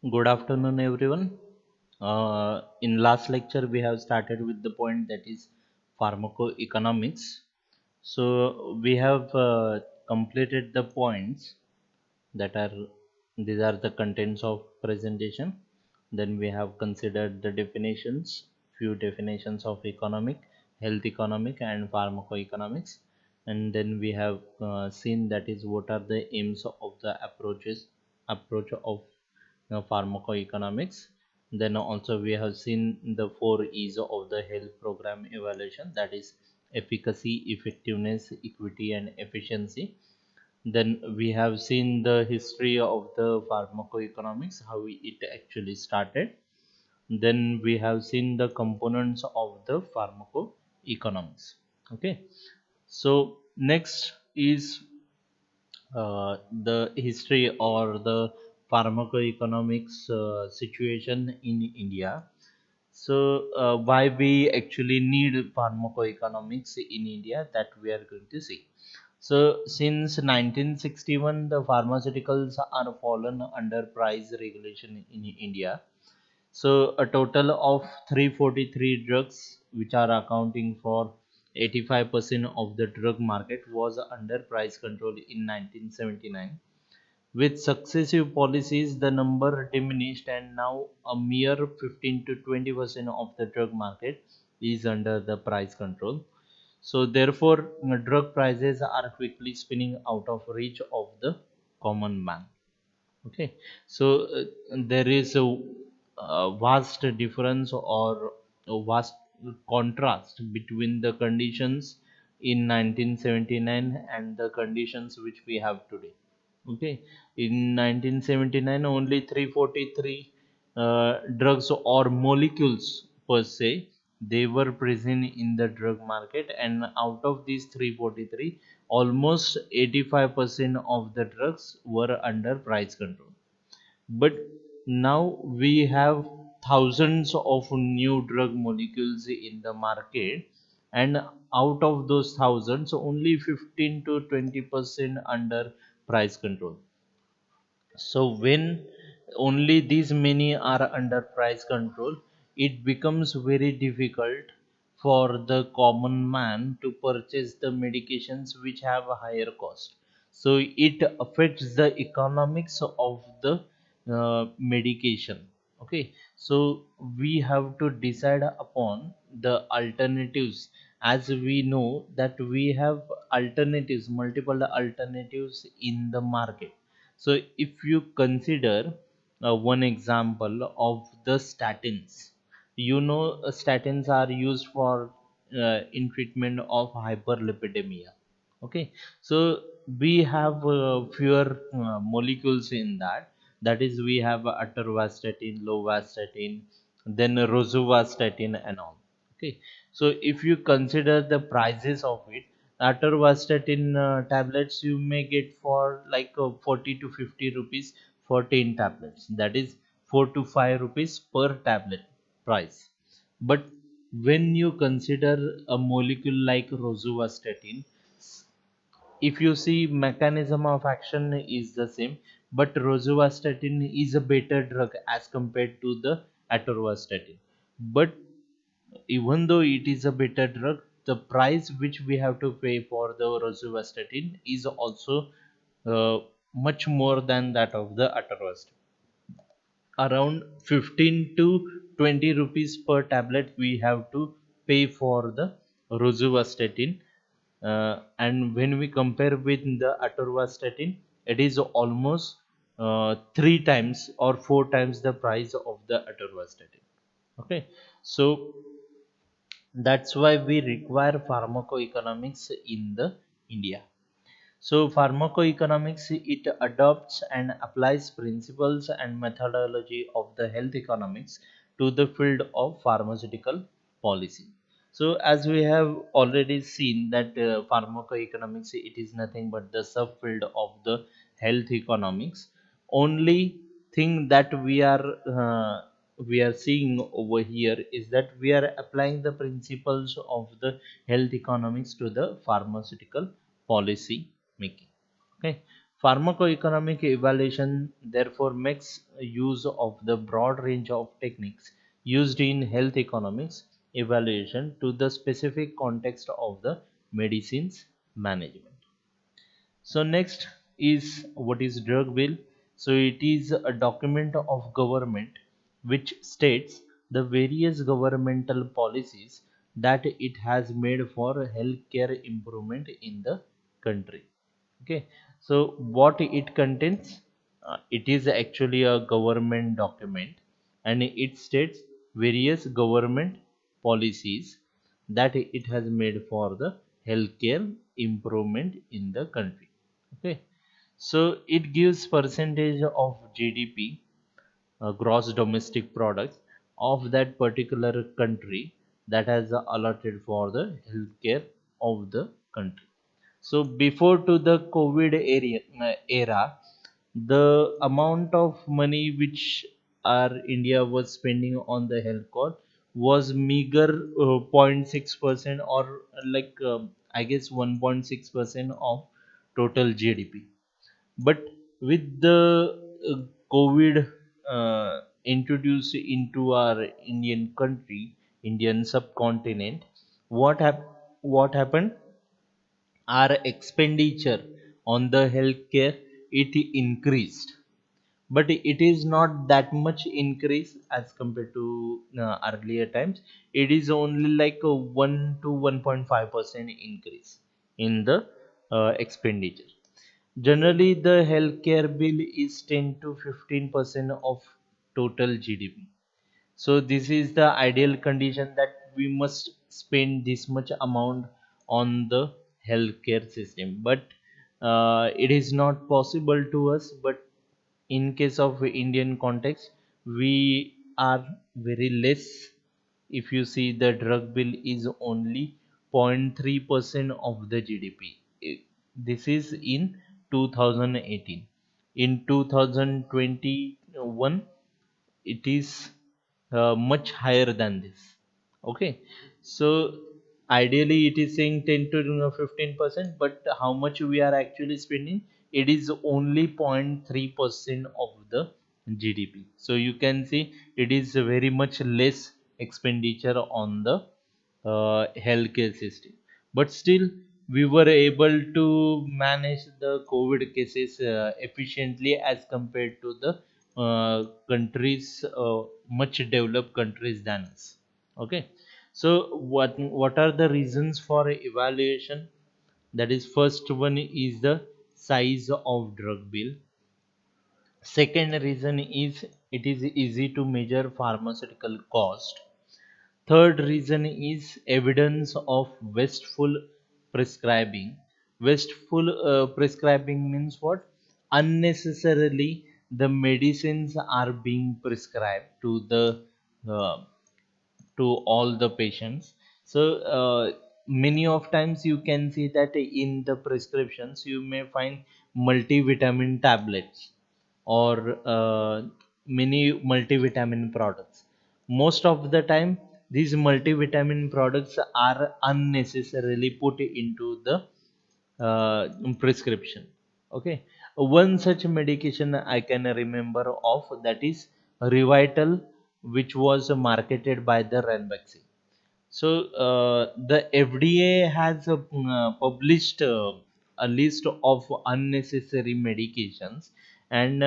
Good afternoon, everyone. In last lecture, we have started with the point that is pharmacoeconomics. So we have completed the points that are these are the contents of presentation. Then we have considered the definitions, few definitions of economic, health economic, and pharmacoeconomics. And then we have seen that is what are the aims of the approach of pharmacoeconomics. Then also we have seen the four E's of the health program evaluation, that is efficacy, effectiveness, equity, and efficiency. Then we have seen the history of the pharmacoeconomics, how it actually started. Then we have seen the components of the pharmacoeconomics. Okay, so next is the history or the pharmacoeconomics situation in India. So, why we actually need pharmacoeconomics in India, that we are going to see. So, since 1961, the pharmaceuticals are fallen under price regulation in India. So, a total of 343 drugs, which are accounting for 85% of the drug market, was under price control in 1979. With successive policies, the number diminished, and now a mere 15 to 20% of the drug market is under the price control. So, therefore, drug prices are quickly spinning out of reach of the common man. Okay, so there is a vast difference or a vast contrast between the conditions in 1979 and the conditions which we have today. Okay, in 1979, only 343 drugs or molecules per se they were present in the drug market, and out of these 343, almost 85% of the drugs were under price control. But now we have thousands of new drug molecules in the market, and out of those thousands, only 15 to 20% under price control. So when only these many are under price control, it becomes very difficult for the common man to purchase the medications which have a higher cost. So it affects the economics of the medication. Okay, so we have to decide upon the alternatives, as we know that we have alternatives, multiple alternatives in the market. So if you consider one example of the statins, statins are used for in treatment of hyperlipidemia. Okay, so we have fewer molecules in that. That is, we have atorvastatin, lovastatin, then rosuvastatin, and all. Okay, so if you consider the prices of it, atorvastatin tablets you may get for like 40 to 50 rupees for 10 tablets. That is 4 to 5 rupees per tablet price. But when you consider a molecule like rosuvastatin, if you see, mechanism of action is the same, but rosuvastatin is a better drug as compared to the atorvastatin. But even though it is a better drug, the price which we have to pay for the rosuvastatin is also uh, much more than that of the atorvastatin. Around 15 to 20 rupees per tablet we have to pay for the rosuvastatin. And when we compare with the atorvastatin, it is almost three times or four times the price of the atorvastatin. Okay, so that's why we require pharmacoeconomics in the India. So pharmacoeconomics, it adopts and applies principles and methodology of the health economics to the field of pharmaceutical policy. So as we have already seen that pharmacoeconomics, it is nothing but the subfield of the health economics. Only thing that we are seeing over here is that we are applying the principles of the health economics to the pharmaceutical policy making. Okay, Pharmacoeconomic evaluation therefore makes use of the broad range of techniques used in health economics evaluation to the specific context of the medicine's management. So next is what is drug bill. So it is a document of government which states the various governmental policies that it has made for healthcare improvement in the country. Okay, so what it contains? It is actually a government document, and it states various government policies that it has made for the healthcare improvement in the country. Okay, so it gives percentage of GDP, gross domestic product, of that particular country that has allotted for the healthcare of the country. So before to the COVID era, the amount of money which our India was spending on the health cost was meager 0.6% or I guess 1.6% of total GDP. But with the COVID introduced into our Indian country, Indian subcontinent, what happened? Our expenditure on the healthcare, it increased, but it is not that much increase as compared to earlier times. It is only like a 1 to 1.5% increase in the expenditure. Generally the healthcare bill is 10 to 15% of total GDP. So this is the ideal condition that we must spend this much amount on the healthcare system. But it is not possible to us. But in case of Indian context, we are very less. If you see, the drug bill is only 0.3% of the GDP. This is in 2018. In 2021 it is much higher than this. Okay, so ideally it is saying 10 to 15%, but how much we are actually spending? It is only 0.3% of the GDP. So you can see it is very much less expenditure on the healthcare system. But still we were able to manage the COVID cases efficiently as compared to the countries, much developed countries than us. Okay, so what are the reasons for evaluation? That is, first one is the size of drug bill. Second reason is it is easy to measure pharmaceutical cost. Third reason is evidence of wasteful prescribing. Wasteful prescribing means what? Unnecessarily, the medicines are being prescribed uh, to all the patients. So many of times you can see that in the prescriptions you may find multivitamin tablets or many multivitamin products. Most of the time these multivitamin products are unnecessarily put into the prescription. Okay, one such medication I can remember of, that is Revital, which was marketed by the Ranbaxy. So the FDA has published a list of unnecessary medications, and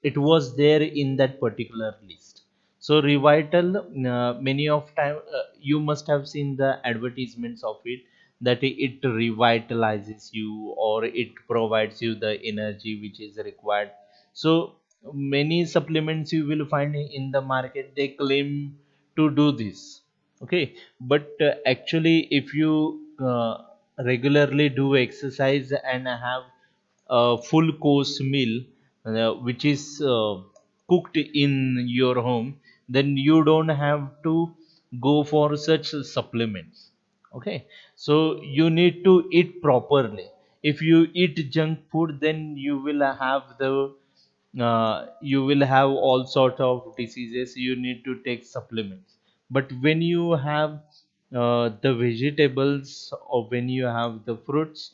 it was there in that particular list. So Revital, many of time you must have seen the advertisements of it, that it revitalizes you or it provides you the energy which is required. So many supplements you will find in the market, they claim to do this. Okay, but actually if you regularly do exercise and have a full course meal which is cooked in your home, then you don't have to go for such supplements. Okay, so you need to eat properly. If you eat junk food, then you will have all sort of diseases. You need to take supplements. But when you have the vegetables or when you have the fruits,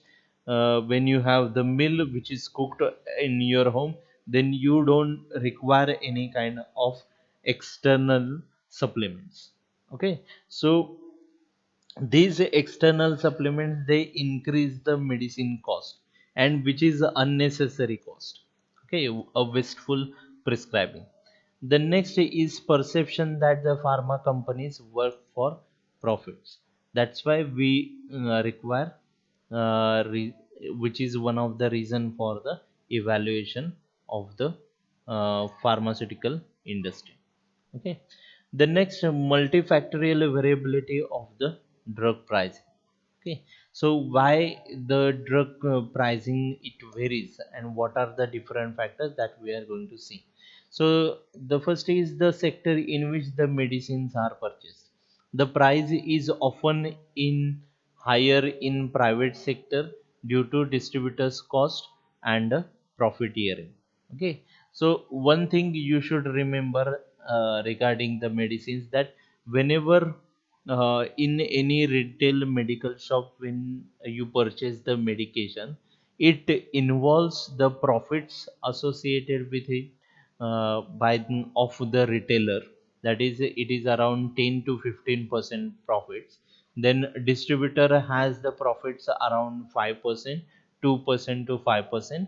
when you have the meal which is cooked in your home, then you don't require any kind of external supplements. Okay, so these external supplements they increase the medicine cost, and which is unnecessary cost. Okay, a wasteful prescribing. The next is perception that the pharma companies work for profits. That's why we require which is one of the reason for the evaluation of the pharmaceutical industry. Okay, the next multifactorial variability of the drug pricing. Okay, so why the drug pricing it varies, and what are the different factors that we are going to see. So the first is the sector in which the medicines are purchased. The price is often in higher in private sector due to distributors cost and profiteering. Okay, so one thing you should remember regarding the medicines, that whenever in any retail medical shop, when you purchase the medication, it involves the profits associated with it of the retailer. That is, it is around 10 to 15% profits. Then distributor has the profits around 5%, 2% to 5%.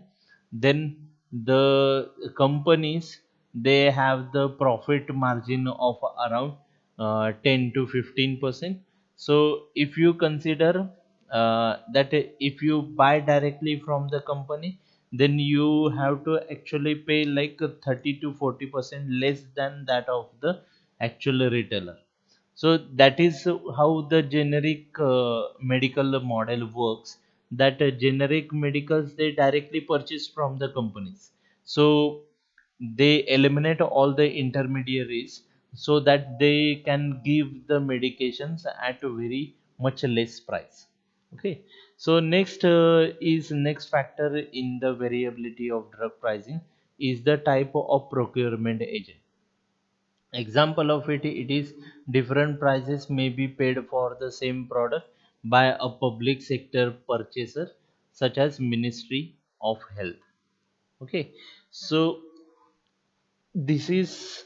Then the companies, they have the profit margin of around 10 to 15%. So if you consider that if you buy directly from the company, then you have to actually pay like 30 to 40% less than that of the actual retailer. So that is how the generic medical model works, that generic medicals they directly purchase from the companies. So they eliminate all the intermediaries, so that they can give the medications at a very much less price. Okay, so next factor in the variability of drug pricing is the type of procurement agent. Example of it is different prices may be paid for the same product by a public sector purchaser, such as Ministry of Health. Okay, so this is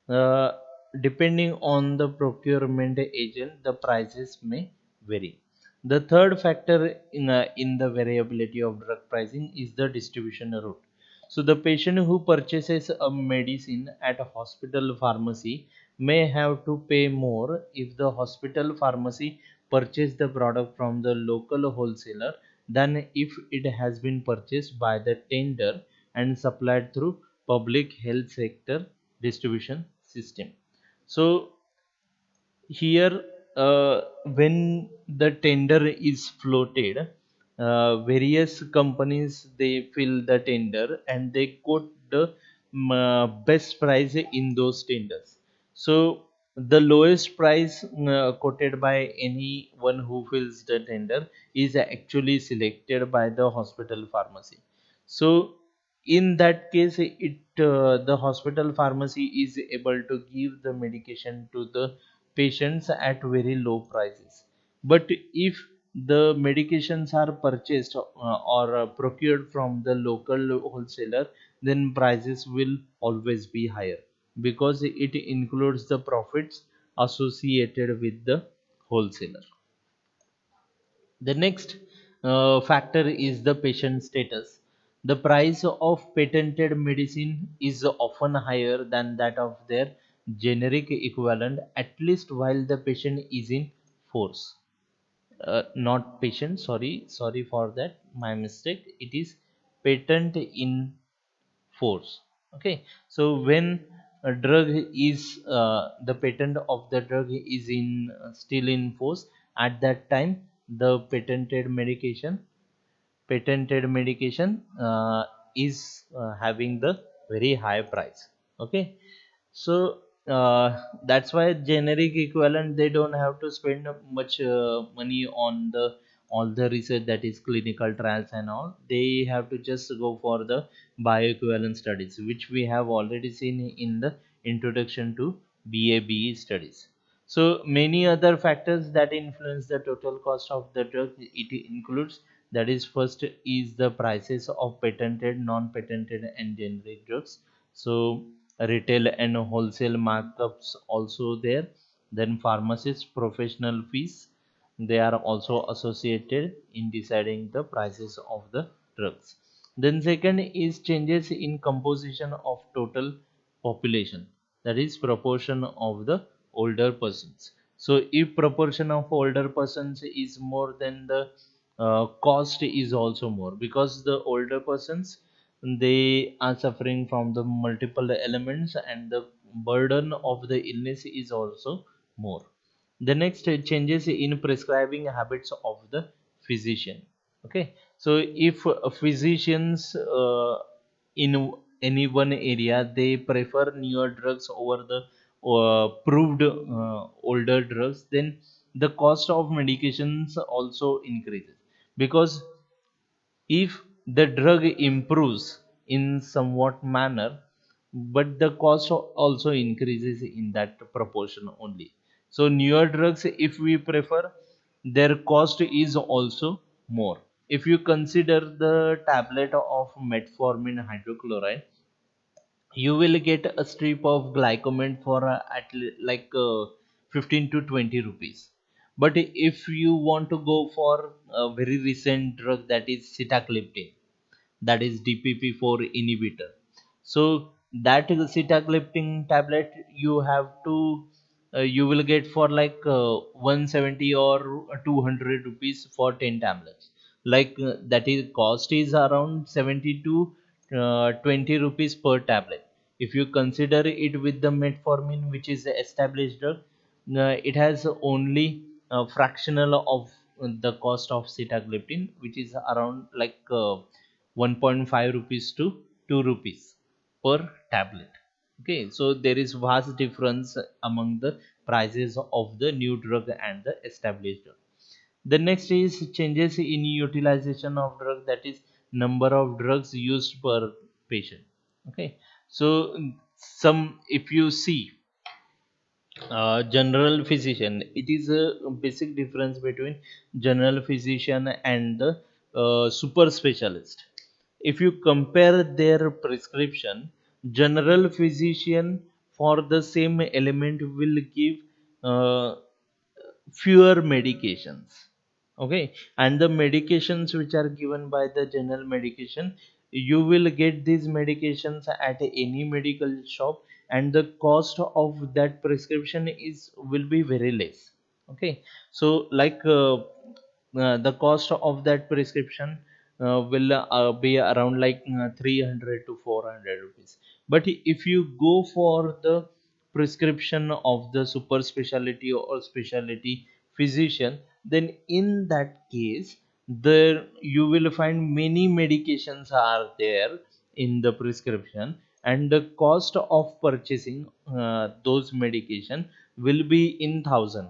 uh, depending on the procurement agent, the prices may vary. The third factor in the variability of drug pricing is the distribution route. So the patient who purchases a medicine at a hospital pharmacy may have to pay more if the hospital pharmacy purchase the product from the local wholesaler than if it has been purchased by the tender and supplied through public health sector distribution system. So here, when the tender is floated, various companies they fill the tender and they quote the best price in those tenders. So the lowest price quoted by anyone who fills the tender is actually selected by the hospital pharmacy. So in that case, the hospital pharmacy is able to give the medication to the patients at very low prices. But if the medications are purchased or procured from the local wholesaler, then prices will always be higher, because it includes the profits associated with the wholesaler. The next factor is the patient status. The price of patented medicine is often higher than that of their generic equivalent, at least while the patient is in force. Not patient, sorry for that, my mistake. It is patent in force. Okay, so when a drug is the patent of the drug is in still in force, at that time the patented medication is having the very high price. Okay, so that's why generic equivalent they don't have to spend much money on the all the research, that is clinical trials and all. They have to just go for the bioequivalent studies, which we have already seen in the introduction to BABE studies. So many other factors that influence the total cost of the drug, it includes That is, first is the prices of patented, non-patented, and generic drugs. So retail and wholesale markups also there. Then pharmacists professional fees, they are also associated in deciding the prices of the drugs. Then second is changes in composition of total population, that is proportion of the older persons. So if proportion of older persons is more, then the cost is also more, because the older persons, they are suffering from the multiple elements, and the burden of the illness is also more. The next changes in prescribing habits of the physician. Okay, so if physicians in any one area, they prefer newer drugs over the proved older drugs, then the cost of medications also increases, because if the drug improves in somewhat manner, but the cost also increases in that proportion only. So newer drugs, if we prefer, their cost is also more. If you consider the tablet of metformin hydrochloride, you will get a strip of glycomet for like 15 to 20 rupees. But if you want to go for a very recent drug, that is sitagliptin, that is DPP4 inhibitor. So that sitagliptin tablet, you have to you will get for like 170 or 200 rupees for 10 tablets. Like that is cost is around 70 to 20 rupees per tablet. If you consider it with the metformin, which is the established drug, it has only a fractional of the cost of sitagliptin, which is around like 1.5 rupees to 2 rupees per tablet. Okay, so there is vast difference among the prices of the new drug and the established drug. The next is changes in utilization of drug, that is number of drugs used per patient. Okay, so some, if you see general physician, it is a basic difference between general physician and the super specialist. If you compare their prescription, general physician for the same element will give uh, fewer medications. Okay, and the medications which are given by the general medication, you will get these medications at any medical shop, and the cost of that prescription is will be very less. Okay, so like the cost of that prescription will be around like 300 to 400 rupees. But if you go for the prescription of the super specialty or specialty physician, then in that case, there you will find many medications are there in the prescription, and the cost of purchasing those medication will be in thousand.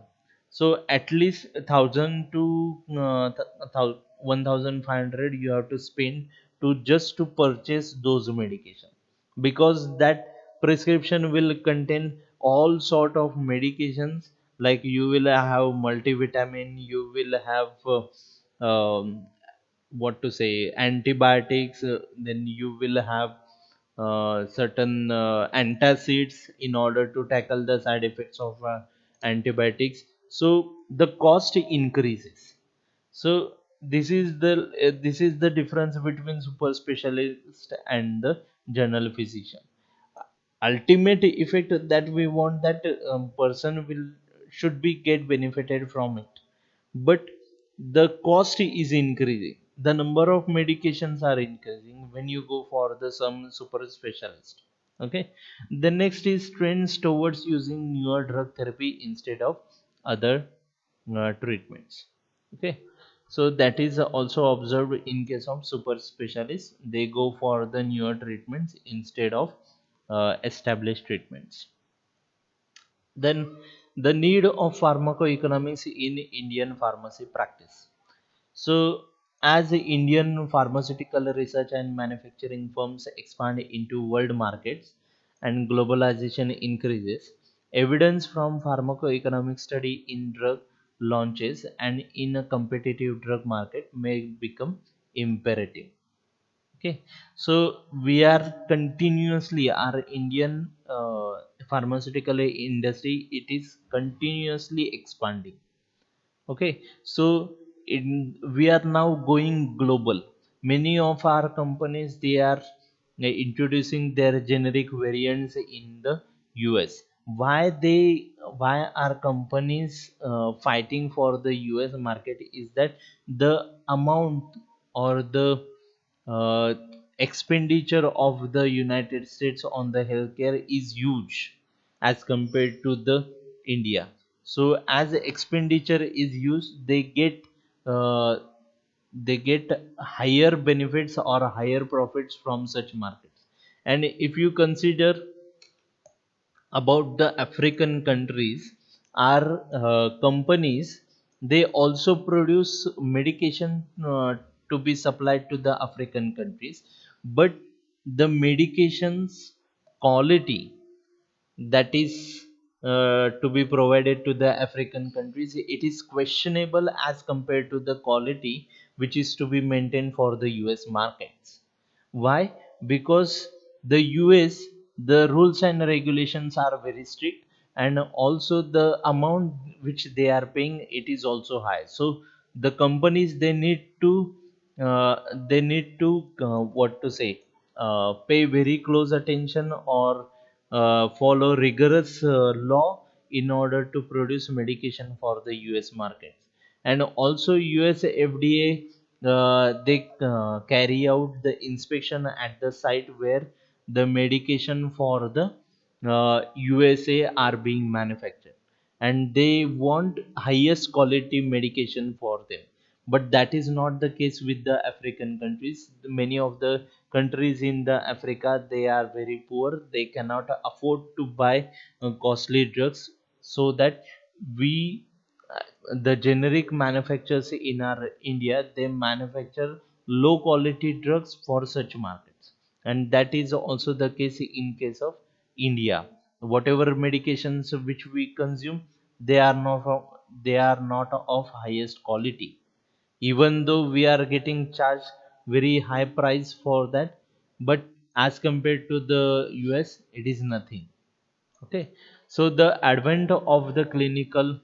So at least 1,000 to 1,500 you have to spend to just to purchase those medication, because that prescription will contain all sort of medications. Like you will have multivitamin, you will have what to say, antibiotics, then you will have certain antacids in order to tackle the side effects of antibiotics. So the cost increases. So this is the difference between super specialist and the general physician. Ultimate effect that we want, that person will should be get benefited from it, but the cost is increasing, the number of medications are increasing when you go for the some super specialist. Okay, the next is trends towards using newer drug therapy instead of other treatments. Okay, so that is also observed in case of super specialists, they go for the newer treatments instead of established treatments. Then the need of pharmacoeconomics in Indian pharmacy practice. So, as the Indian pharmaceutical research and manufacturing firms expand into world markets and globalization increases, evidence from pharmacoeconomic study in drug launches and in a competitive drug market may become imperative. Okay, so we are continuously, our Indian pharmaceutical industry, it is continuously expanding. Okay, so we are now going global. Many of our companies, they are introducing their generic variants in the US. Why are companies fighting for the US market is that the amount or the uh, expenditure of the United States on the healthcare is huge as compared to the India. So as the expenditure is used, uh, they get higher benefits or higher profits from such markets. And if you consider about the African countries, our companies, they also produce medication to be supplied to the African countries, but the medications quality that is to be provided to the African countries, it is questionable as compared to the quality which is to be maintained for the US markets. Why? Because the US, the rules and regulations are very strict, and also the amount which they are paying, it is also high. So the companies, uh, they need to what to say, pay very close attention or follow rigorous law in order to produce medication for the US markets. And also US FDA, they carry out the inspection at the site where the medication for the USA are being manufactured, and they want highest quality medication for them. But that is not the case with the African countries. Many of the countries in the Africa, they are very poor, they cannot afford to buy costly drugs. So that we the generic manufacturers in our India, they manufacture low quality drugs for such markets. And that is also the case in case of India. Whatever medications which we consume, they are not of highest quality, even though we are getting charged very high price for that. But as compared to the US, it is nothing. Okay, so the advent of the clinical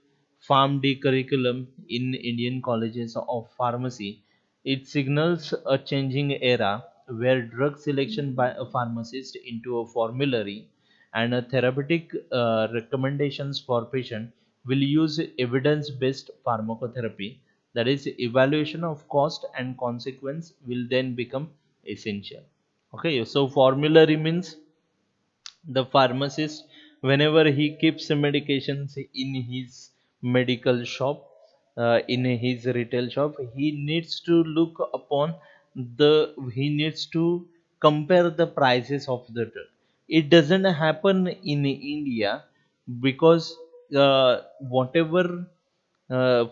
PharmD curriculum in Indian colleges of pharmacy, it signals a changing era where drug selection by a pharmacist into a formulary and a therapeutic recommendations for patient will use evidence-based pharmacotherapy. That is, evaluation of cost and consequence will then become essential. Okay, so formulary means the pharmacist, whenever he keeps medications in his medical shop, in his retail shop, he needs to look upon the he needs to compare the prices of the drug. It doesn't happen in India because whatever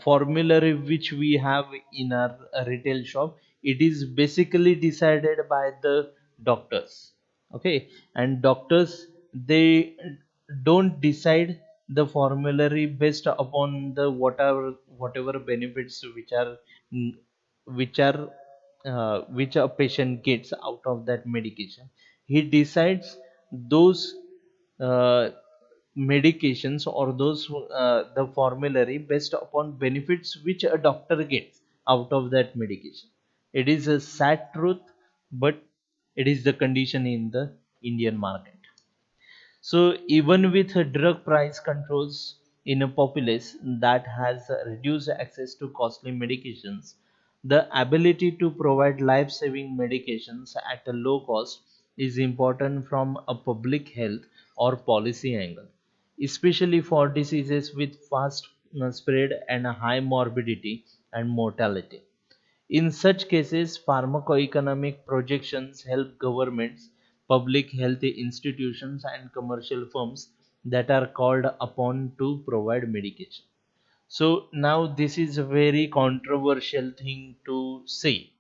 formulary which we have in our retail shop, it is basically decided by the doctors. Okay, and doctors, they don't decide the formulary based upon the whatever benefits mm, which are which a patient gets out of that medication. He decides those uh, medications or those the formulary based upon benefits which a doctor gets out of that medication. It is a sad truth, but it is the condition in the Indian market. So even with drug price controls in a populace that has reduced access to costly medications, the ability to provide life-saving medications at a low cost is important from a public health or policy angle, especially for diseases with fast spread and a high morbidity and mortality. In such cases, pharmacoeconomic projections help governments, public health institutions, and commercial firms that are called upon to provide medication. So now this is a very controversial thing to say,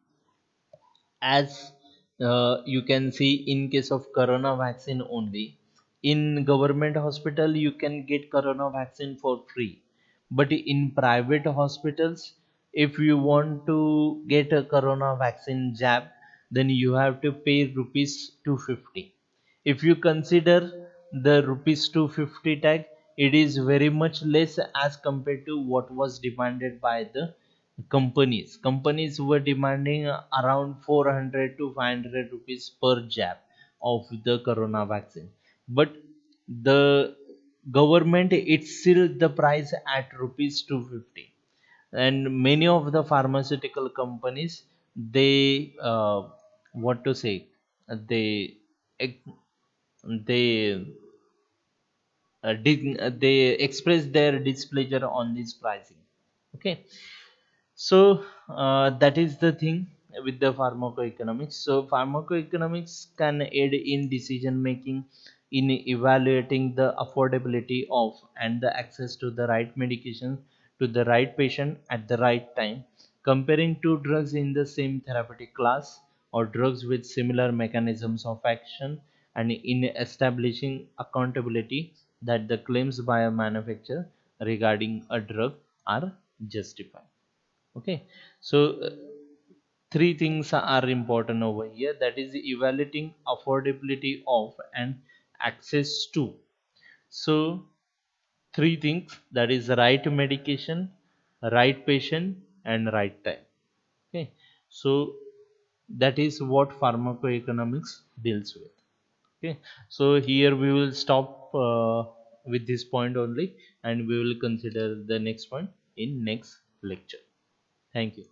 as you can see in case of corona vaccine only, in government hospital you can get corona vaccine for free, But in private hospitals, if you want to get a corona vaccine jab, then you have to pay rupees 250. If you consider the rupees 250 tag, it is very much less as compared to what was demanded by the companies were demanding around 400 to 500 rupees per jab of the corona vaccine. But the government it's still the price at rupees 250. And many of the pharmaceutical companies, they what to say, they ex- they they express their displeasure on this pricing. Okay. So that is the thing with the pharmacoeconomics. So pharmacoeconomics can aid in decision making, in evaluating the affordability of and the access to the right medication to the right patient at the right time, comparing two drugs in the same therapeutic class or drugs with similar mechanisms of action, and in establishing accountability that the claims by a manufacturer regarding a drug are justified. Okay. So three things are important over here, that is evaluating affordability of and access to. So three things, that is right medication, right patient, and right time. Okay. So that is what pharmacoeconomics deals with. Okay. So here we will stop with this point only, and we will consider the next point in next lecture. Thank you.